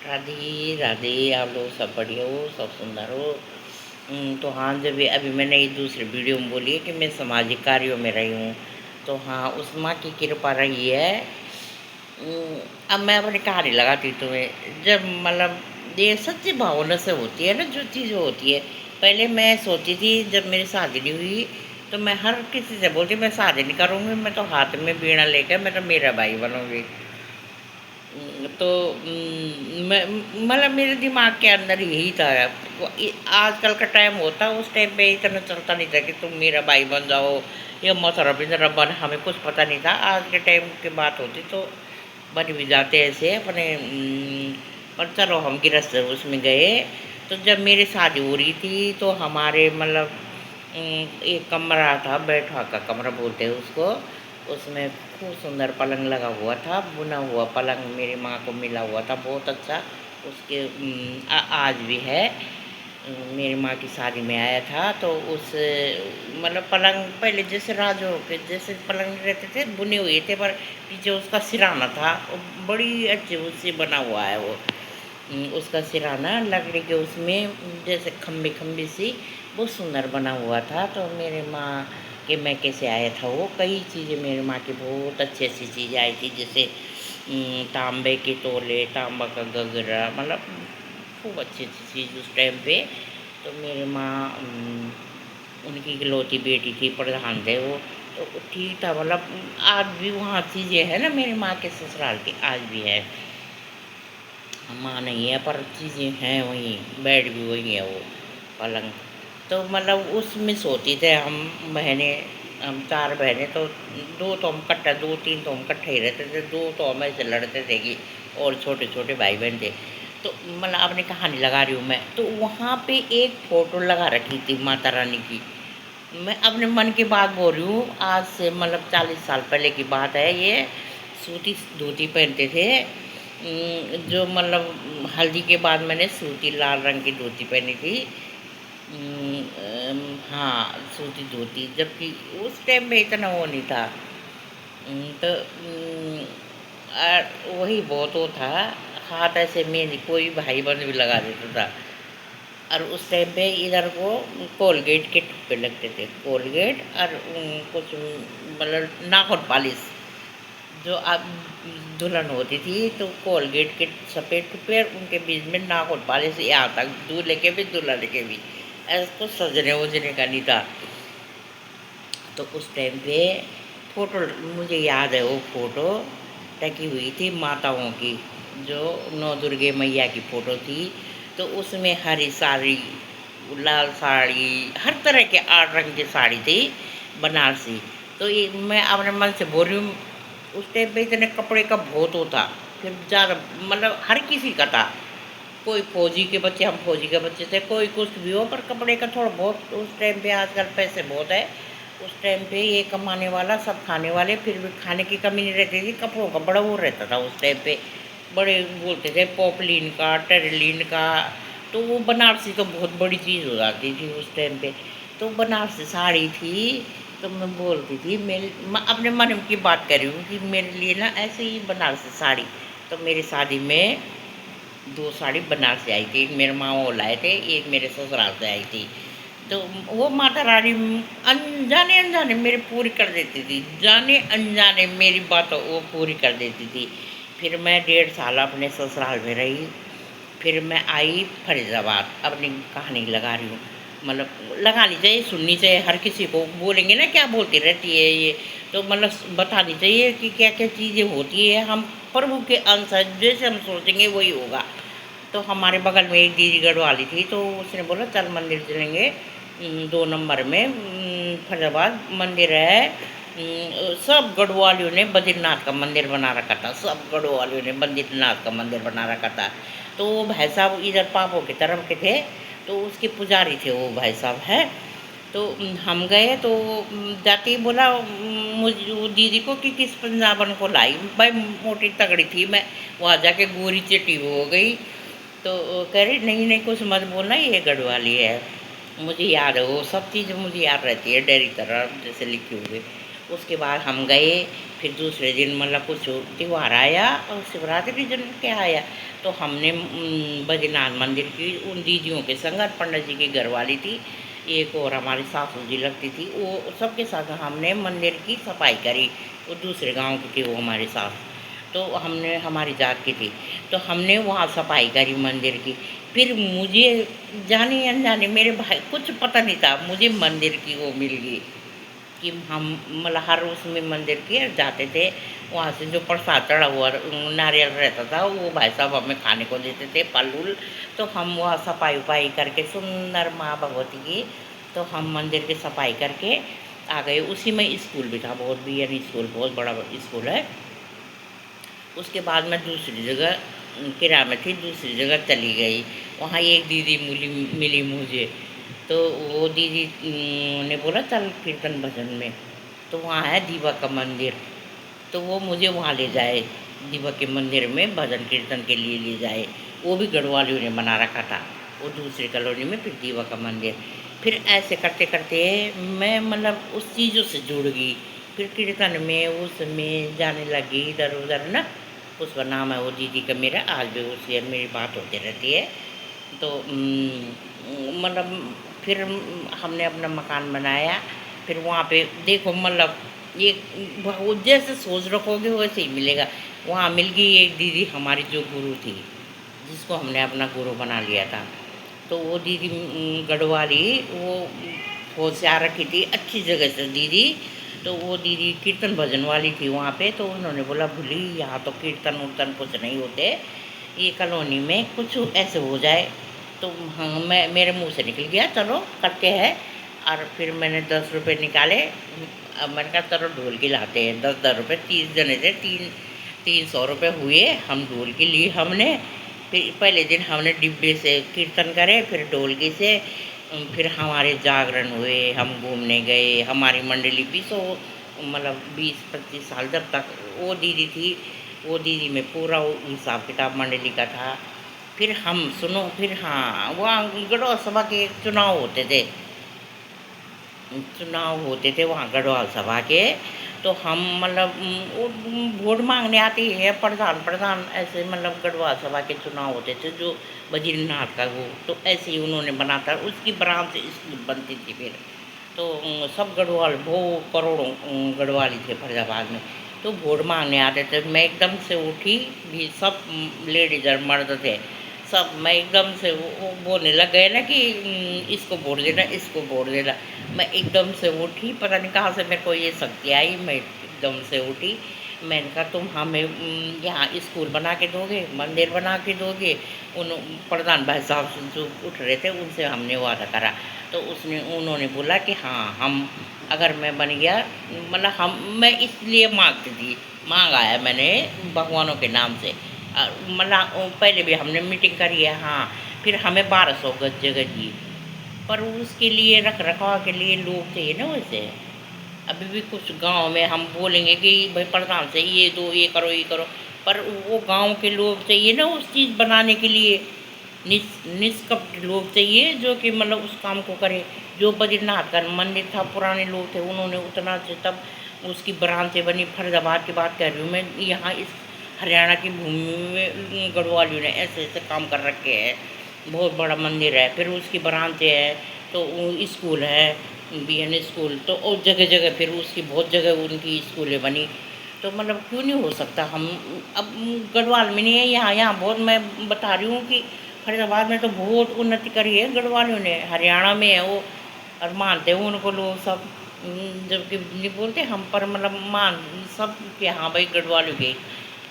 राधे राधे। आप लोग सब बढ़िया हो, सब सुंदर हो। तो हाँ, जब ये अभी मैंने ये दूसरे वीडियो में बोली है कि मैं सामाजिक कार्यों में रही हूँ, तो हाँ, उस माँ की कृपा रही है। अब मैं अपनी कहानी लगाती हूँ तुम्हें। जब मतलब ये सच्ची भावना से होती है ना, जो चीज़ होती है। पहले मैं सोची थी, जब मेरी शादी नहीं हुई, तो मैं हर किसी से बोलती मैं शादी नहीं करूँगी, मैं तो हाथ में बीड़ा लेकर मैं तो मेरा भाई बनूँगी। तो मैं मतलब मेरे दिमाग के अंदर यही था। आजकल का टाइम होता, उस टाइम पे इतना चलता नहीं था कि तुम मेरा भाई बन जाओ या मोहतरम जरा बन, हमें कुछ पता नहीं था। आज के टाइम की बात होती तो बन भी जाते ऐसे अपने। पर चलो, हम गिरस्त उसमें गए। तो जब मेरी शादी हो रही थी तो हमारे मतलब एक कमरा था, बैठा का कमरा बोलते हैं उसको। उसमें खूब सुंदर पलंग लगा हुआ था, बुना हुआ पलंग मेरी माँ को मिला हुआ था, बहुत अच्छा। उसके आज भी है। मेरी माँ की शादी में आया था तो उस मतलब पलंग पहले जैसे राजों के जैसे पलंग रहते थे, बुने हुए थे, पर पीछे उसका सिराना था। वो बड़ी अच्छी उससे बना हुआ है वो। उसका सिराना लकड़ी के उसमें जैसे खम्बे खम्बे सी बहुत सुंदर बना हुआ था। तो मेरे माँ के मैके से आया था वो। कई चीज़ें मेरी माँ की बहुत अच्छी अच्छी चीज़ें आई थी, जैसे तांबे के तोले, तांबा का गगरा, मतलब खूब अच्छी अच्छी चीज़ उस टाइम पे। तो मेरी माँ उनकी इकलौती बेटी थी, प्रधान थे वो। तो ठीक था, मतलब आज भी वहाँ चीज़ें हैं ना मेरी माँ के ससुराल की, आज भी है। माँ नहीं है पर चीज़ें हैं वहीं, बेड भी वही है वो, पलंग। तो मतलब उसमें सोती थे हम बहनें। हम 4 बहनें, तो 2 तो हम इकट्ठा, 2-3 तो हम इकट्ठे ही रहते थे, 2 तो हम ऐसे लड़ते थे कि, और छोटे-छोटे भाई-बहन थे। तो मतलब अपनी कहानी लगा रही हूँ मैं, तो वहाँ पे एक फ़ोटो लगा रखी थी माता रानी की। मैं अपने मन की बात बोल रही हूँ, आज से मतलब 40 साल पहले की बात है ये। सूती धोती पहनते थे। जो मतलब हल्दी के बाद मैंने सूती लाल रंग की धोती पहनी थी। हाँ, सूती धोती, जबकि उस टाइम में इतना वो नहीं था। तो वही बहुत वो था। हाथ ऐसे मेहंदी कोई भाई बंद भी लगा देता था। और उस टाइम पे इधर को कोलगेट के ठुप्पे लगते थे, कोलगेट और कुछ मतलब नाखून पालिश। जो अब दुल्हन होती थी तो कोलगेट के सफ़ेद ठुप्पे और उनके बीच में नाखून पालिश, यहाँ तक दूल्हे के भी दुल्हन के भी। ऐसा कुछ सजने वजने का नहीं था। तो उस टाइम पे फ़ोटो मुझे याद है, वो फ़ोटो टकी हुई थी माताओं की, जो नौ दुर्गे मैया की फ़ोटो थी। तो उसमें हरी साड़ी, लाल साड़ी, हर तरह के 8 रंग की साड़ी थी, बनारसी। तो ये मैं अपने मन से बोल रही हूँ, उस टाइम पे इतने कपड़े का बहुत वो था। फिर ज़्यादा मतलब हर किसी का था। कोई फौजी के बच्चे, हम फौजी के बच्चे थे, कोई कुछ भी हो, पर कपड़े का थोड़ा बहुत उस टाइम पे, आजकल पैसे बहुत है। उस टाइम पे ये कमाने वाला सब खाने वाले, फिर भी खाने की कमी नहीं रहती थी, कपड़ों का बड़ा वो रहता था उस टाइम पे। बड़े बोलते थे पॉपलिन का, टेरिलिन का। तो वो बनारसी तो बहुत बड़ी चीज़ हो जाती थी उस टाइम पे। तो बनारसी साड़ी थी। तो मैं बोलती थी, मेरे मैं अपने मन की बात कर रही हूँ कि मेरे लिए ना ऐसे ही बनारसी साड़ी। तो मेरी शादी में 2 साड़ी बनारस से आई थी, एक मेरे मामा वो लाए थे, एक मेरे ससुराल से आई थी। तो वो माता रानी अनजाने अनजाने मेरी पूरी कर देती थी, जाने अनजाने मेरी बात वो पूरी कर देती थी। फिर मैं 1.5 साल अपने ससुराल में रही। फिर मैं आई फरीदाबाद, अपनी कहानी लगा रही हूँ। मतलब लगानी चाहिए, सुननी चाहिए, हर किसी को बोलेंगे ना क्या बोलती रहती है ये। तो मतलब बतानी चाहिए कि क्या क्या चीज़ें होती है। हम प्रभु के अंश हैं, जैसे हम सोचेंगे वही होगा। तो हमारे बगल में एक दीदी गढ़वाली थी, तो उसने बोला चल मंदिर चलेंगे। 2 नंबर में फरीदाबाद मंदिर है। सब गढ़वालियों ने बद्रीनाथ का मंदिर बना रखा था, सब गढ़वालियों ने बद्रीनाथ का मंदिर बना रखा था। तो वो भाई साहब इधर पापों की तरफ के थे, तो उसके पुजारी थे वो भाई साहब हैं। तो हम गए तो जाते ही बोला मुझे वो दीदी को कि किस पंजाबन को लाई। भाई मोटी तगड़ी थी मैं, वहाँ जाके गोरी चिट्टी हो गई। तो कह रही नहीं नहीं कुछ मत बोलना, ये गढ़वाली है। मुझे याद है वो सब चीज़, मुझे याद रहती है डायरी तरह जैसे लिखी हुई। उसके बाद हम गए, फिर दूसरे दिन मतलब कुछ त्यौहार आया और शिवरात्रि दिन क्या आया, तो हमने बद्रीनाथ मंदिर की उन दीदियों के संग, पंडित जी की घरवाली थी एक, और हमारी सासू जी लगती थी, वो सबके साथ हमने मंदिर की सफाई करी। वो दूसरे गांव की थी वो हमारी सास, तो हमने हमारी जात की थी, तो हमने वहाँ सफाई करी मंदिर की। फिर मुझे जाने अनजाने मेरे भाई कुछ पता नहीं था, मुझे मंदिर की वो मिल गई कि हम मतलब हर उसमें मंदिर के जाते थे, वहाँ से जो प्रसाद चढ़ा हुआ नारियल रहता था वो भाई साहब हमें खाने को देते थे, फल उल। तो हम वहाँ सफाई उफाई करके सुंदर माँ भगवती की, तो हम मंदिर की सफाई करके आ गए। उसी में स्कूल भी था, बहुत बी एन स्कूल, बहुत बड़ा स्कूल है। उसके बाद मैं दूसरी जगह किराए में थी, दूसरी जगह चली गई। वहाँ एक दीदी मिली मुझे, तो वो दीदी ने बोला चल कीर्तन भजन में, तो वहाँ है दीवा का मंदिर, तो वो मुझे वहाँ ले जाए, दीवा के मंदिर में भजन कीर्तन के लिए ले जाए। वो भी गढ़वालियों ने बना रखा था, वो दूसरी कॉलोनी में, फिर दीवा का मंदिर। फिर ऐसे करते करते मैं मतलब उस चीज़ों से जुड़ गई, फिर कीर्तन में उसमें जाने लगी इधर उधर ना। उसका नाम है वो दीदी का, मेरा आज भी उससे मेरी बात होती रहती है। तो मतलब फिर हमने अपना मकान बनाया, फिर वहाँ पे देखो मतलब ये वो जैसे सोच रखोगे वैसे ही मिलेगा। वहाँ मिल गई एक दीदी हमारी जो गुरु थी, जिसको हमने अपना गुरु बना लिया था। तो वो दीदी गढ़वाली, वो होशियार रखी थी अच्छी जगह से दीदी। तो वो दीदी कीर्तन भजन वाली थी वहाँ पे, तो उन्होंने बोला भूली यहाँ तो कीर्तन उर्तन कुछ नहीं होते, ये कॉलोनी में कुछ ऐसे हो जाए। तो हाँ, मैं मेरे मुंह से निकल गया चलो करते हैं। और फिर मैंने 10 रुपये निकाले, अब मैंने कहा चलो ढोल की लाते हैं। 10-10 रुपये, 30 जने थे, 300 रुपये हुए। हम ढोल की ली हमने। फिर पहले दिन हमने डिब्बे से कीर्तन करे, फिर ढोलकी से फिर हमारे जागरण हुए, हम घूमने गए। हमारी मंडली भी सो मतलब 20-25 साल जब तक वो दीदी थी, वो दीदी में पूरा वो हिसाब किताब मंडली का था। फिर हम सुनो, फिर हाँ वहाँ गढ़वाल सभा के चुनाव होते थे वहाँ गढ़वाल सभा के। तो हम मतलब वो वोट मांगने आते हैं प्रधान प्रधान, ऐसे मतलब गढ़वाल सभा के चुनाव होते थे जो बद्रीनाथ का वो, तो ऐसे ही उन्होंने बना था, उसकी ब्रांच स्कूल बनती थी फिर। तो सब गढ़वाल वो करोड़ों गढ़वाली थे फरीदाबाद में। तो वोट मांगने आते थे, मैं एकदम से उठी भी, सब लेडीज और मर्द थे सब। मैं एकदम से वो बोलने लग गए ना कि इसको वोट देना, इसको वोट देना। मैं एकदम से उठी, पता नहीं कहाँ से मेरे को ये शक्ति आई, मैं एकदम से उठी। मैंने कहा तुम हमें यहाँ स्कूल बना के दोगे, मंदिर बना के दोगे। उन प्रधान भाई साहब से जो उठ रहे थे उनसे हमने वादा करा। तो उन्होंने बोला कि हाँ हम, अगर मैं बन गया, मतलब मैं इसलिए मांगती थी, मांग आया मैंने भगवानों के नाम से। मतलब पहले भी हमने मीटिंग करी है हाँ। फिर हमें 1200 गज जगह दी, पर उसके लिए रख रखाव के लिए लोग चाहिए ना वैसे। अभी भी कुछ गांव में हम बोलेंगे कि भाई प्रधान से ये दो, ये करो ये करो, पर वो गांव के लोग चाहिए ना उस चीज़ बनाने के लिए। निष्कपट लोग चाहिए जो कि मतलब उस काम को करे। जो बद्रीनाथ का मंदिर था, पुराने लोग थे, उन्होंने उतना से तब उसकी ब्रांचें बनी। फरीदाबाद की बात कर रही हूँ मैं, यहाँ इस हरियाणा की भूमि में गढ़वालियों ने ऐसे ऐसे काम कर रखे हैं। बहुत बड़ा मंदिर है, फिर उसकी ब्रांचें है, तो वो स्कूल है बी एन स्कूल, तो और जगह जगह फिर उसकी बहुत जगह उनकी स्कूलें बनी। तो मतलब क्यों नहीं हो सकता। हम अब गढ़वाल में नहीं है, यहाँ यहाँ बहुत, मैं बता रही हूँ कि फरीदाबाद में तो बहुत उन्नति करी है गढ़वालियों ने, हरियाणा में है वो। और मानते हैं उनको लोग सब, जबकि नहीं बोलते हम, पर मतलब मान सब कि हाँ भाई गढ़वालियों की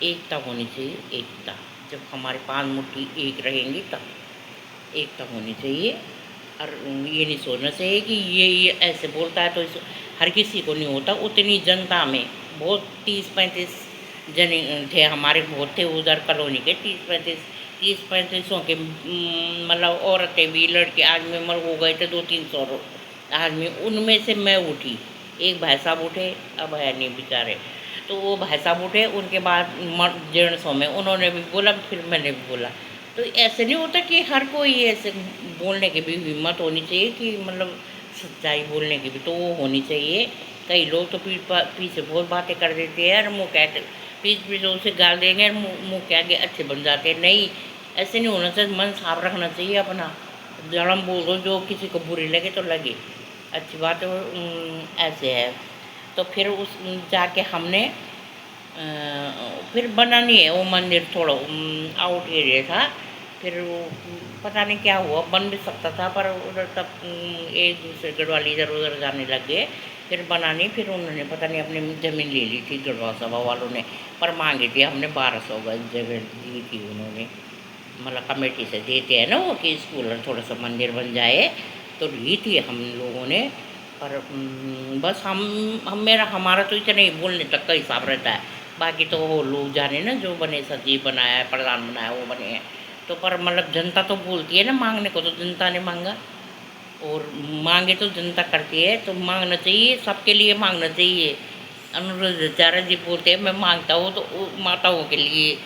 एकता होनी चाहिए, एकता। जब हमारे 5 मुट्ठी एक रहेंगी तब एकता होनी चाहिए। और ये नहीं सोचना चाहिए कि ये ऐसे बोलता है तो इस, हर किसी को नहीं होता। उतनी जनता में बहुत 30-35 जने थे हमारे, बहुत थे उधर कॉलोनी के, 30-35 के मतलब औरतें भी, लड़के आदमी मर हो गए थे 200-300 आदमी। उनमें से मैं उठी, एक भाई साहब उठे, अब है नहीं बेचारे। तो वो भाई साहब उठे, उनके बाद 150 में उन्होंने भी बोला, फिर मैंने भी बोला। तो ऐसे नहीं होता कि हर कोई ऐसे बोलने की भी हिम्मत होनी चाहिए कि मतलब सच्चाई बोलने की भी तो वो होनी चाहिए। कई लोग तो पीछे बहुत बातें कर देते हैं और मुँह कहते पीछे उसे गाल देंगे और मुँह के आगे अच्छे बन जाते हैं। नहीं, ऐसे नहीं होना चाहिए, मन साफ रखना चाहिए अपना। जड़म बोल दो, जो किसी को बुरी लगे तो लगे, अच्छी बात है ऐसे है। तो फिर उस जाके हमने फिर बना नहीं है वो मंदिर, थोड़ा आउट एरिया था। फिर वो पता नहीं क्या हुआ, बन भी सकता था, पर उधर तब एक दूसरे गढ़वाली इधर उधर जाने लग गए, फिर बना नहीं। फिर उन्होंने पता नहीं अपनी ज़मीन ले ली थी गढ़वा सभा वालों ने, पर मांगी थी हमने 1200 गज जगह दी थी उन्होंने, मतलब कमेटी से देते हैं ना वो कि स्कूल थोड़ा सा मंदिर बन जाए, तो ली थी हम लोगों ने। पर बस हम मेरा हमारा तो इतना ही बोलने तक का हिसाब रहता है, बाकी तो वो लोग जाने ना, जो बने सचिव बनाया है, प्रधान बनाया, वो बने हैं। तो पर मतलब जनता तो बोलती है ना, मांगने को तो जनता ने मांगा, और मांगे तो जनता करती है, तो मांगना चाहिए, सबके लिए मांगना चाहिए। अनुरुद्धाचार्य जी बोलते हैं मैं मांगता हूँ तो माताओं के लिए,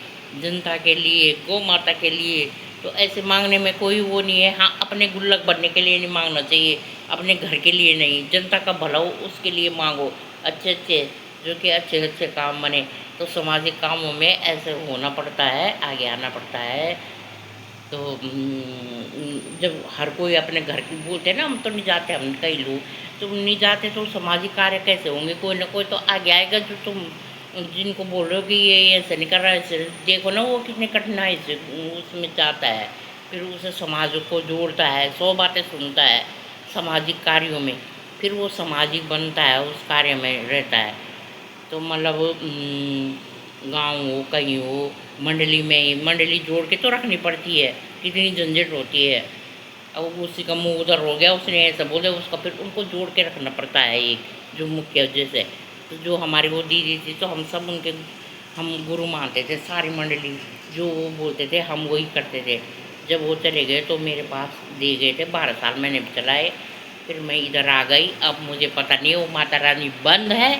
जनता के लिए, गौ माता के लिए। तो ऐसे मांगने में कोई वो नहीं है। हाँ, अपने गुल्लक बनने के लिए नहीं मांगना चाहिए, अपने घर के लिए नहीं, जनता का भला हो उसके लिए मांगो, अच्छे अच्छे, जो कि अच्छे अच्छे काम बने। तो सामाजिक कामों में ऐसे होना पड़ता है, आगे आना पड़ता है। तो जब हर कोई अपने घर की बोलते हैं ना, हम तो नहीं जाते, हम कई लोग तो नहीं जाते, तो सामाजिक कार्य कैसे होंगे? कोई ना कोई तो आगे आएगा, जो तुम जिनको बोल रहे हो कि ये ऐसे नहीं कर रहा है, ऐसे देखो ना वो कितनी कठिनाई से उसमें जाता है, फिर उसे समाज को जोड़ता है, 100 बातें सुनता है सामाजिक कार्यों में, फिर वो सामाजिक बनता है, उस कार्य में रहता है। तो मतलब गांव हो, कहीं हो, मंडली में ही मंडली जोड़ के तो रखनी पड़ती है, कितनी झंझट होती है। अब उसी का मुँह उधर हो गया, उसने ऐसा बोले, उसका फिर उनको जोड़ के रखना पड़ता है एक, जो मुख्य जैसे। तो जो हमारी वो दीदी थी, तो हम सब उनके हम गुरु मानते थे, सारी मंडली जो वो बोलते थे हम वही करते थे। जब वो चले गए तो मेरे पास दे गए थे, 12 साल मैंने भी चलाए। फिर मैं इधर आ गई। अब मुझे पता नहीं वो माता रानी बंद है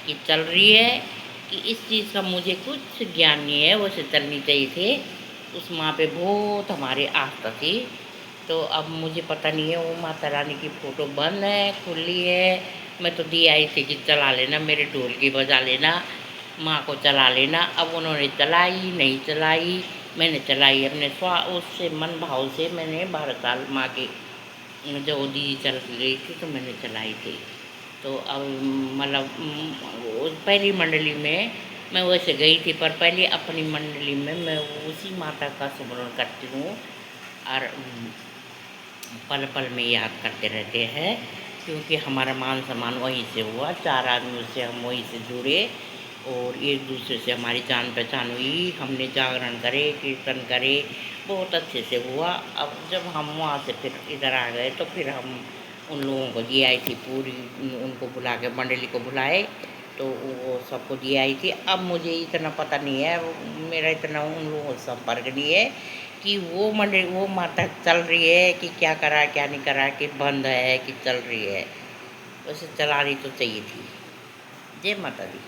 कि चल रही है, कि इस चीज़ का मुझे कुछ ज्ञान नहीं है। वैसे चलनी चाहिए थे, उस माँ पे बहुत हमारी आस्था थी। तो अब मुझे पता नहीं है वो माता रानी की फ़ोटो बंद है, खुली है। मैं तो दी आई थी कि चला लेना, मेरे ढोल की बजा लेना, माँ को चला लेना। अब उन्होंने चलाई नहीं चलाई, मैंने चलाई अपने उससे मन भाव से। मैंने 12 साल माँ की, जब वो दीदी चल गई थी तो मैंने चलाई थी। तो अब मतलब वो पहली मंडली में मैं वैसे गई थी, पर पहले अपनी मंडली में मैं उसी माता का स्मरण करती हूँ, और पल पल में याद करते रहते हैं, क्योंकि हमारा मान सम्मान वहीं से हुआ, 4 आदमियों से हम वहीं से जुड़े, और एक दूसरे से हमारी जान पहचान हुई। हमने जागरण करे, कीर्तन करे, बहुत अच्छे से हुआ। अब जब हम वहाँ से फिर इधर आ गए, तो फिर हम उन लोगों को दी आई थी पूरी, उनको बुला के मंडली को बुलाए, तो वो सबको दी आई थी। अब मुझे इतना पता नहीं है, मेरा इतना उन लोगों से संपर्क नहीं है कि वो मंडली, वो माता चल रही है कि क्या करा क्या नहीं करा, कि बंद है कि चल रही है। वैसे चलानी तो चाहिए थी। जय माता दी।